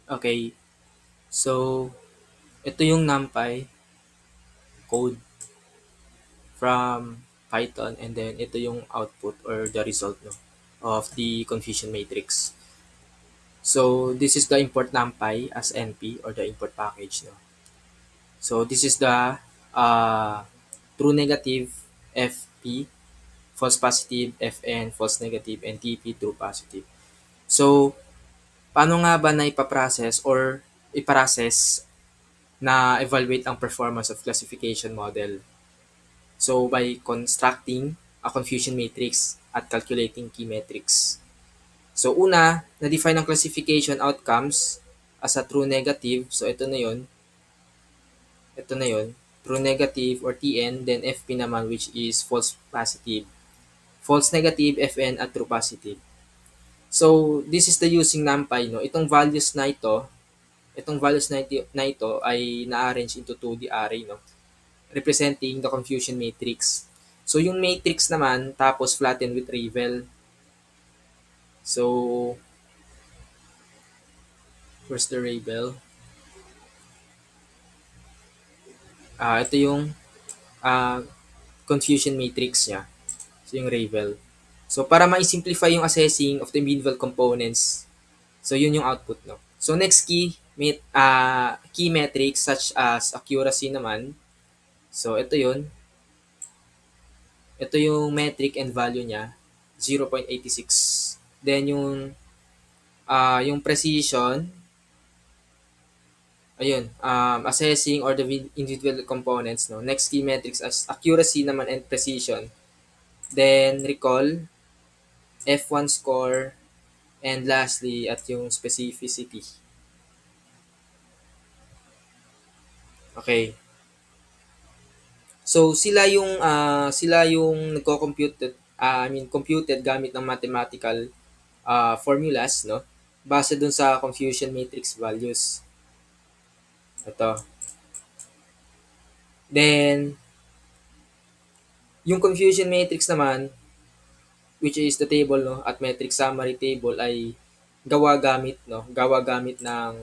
Okay, so ito yung NumPy code from Python, and then ito yung output or the result, no, of the confusion matrix. So this is the import NumPy as NP, or the import package, no. So this is the true negative FP, false positive FN, false negative, and TP, true positive. So paano nga ba na ipaprocess or iprocess na evaluate ang performance of classification model? So by constructing a confusion matrix at calculating key metrics. So una, na-define ang classification outcomes as a true negative. So ito na yun. Ito na yun. True negative or TN, then FP naman, which is false positive. False negative, FN, at true positive. So this is the using NumPy, no. Itong values na ito ay na-arrange into 2D array, no, representing the confusion matrix. So yung matrix naman, tapos flatten with Ravel. So where's the Ravel? Ito yung ah, confusion matrix niya. So yung Ravel. So para ma-simplify yung assessing of the individual components, so yun yung output, no. So next key metrics such as accuracy naman. So ito yun. Ito yung metric and value niya, 0.86. Then yung precision, ayun, assessing or the individual components, no. Next key metrics as accuracy naman and precision. Then recall, F1 score, and lastly at yung specificity. Okay. So sila yung nagko-compute, computed gamit ng mathematical formulas, no, base dun sa confusion matrix values. Ito. Then yung confusion matrix naman, which is the table, no, at metric summary table, ay gawa gamit ng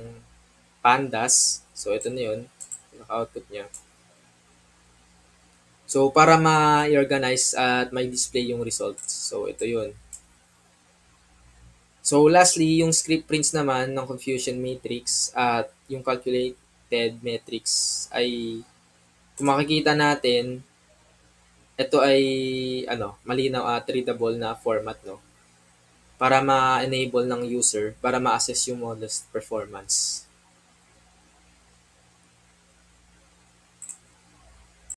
pandas. So ito na yun, naka-output niya. So para ma-organize at may display yung results. So ito yun. So lastly, yung script prints naman ng confusion matrix at yung calculated matrix ay, kung makikita natin, ito ay malinaw at readable na format, no, para ma-enable ng user para ma-assess yung model's performance.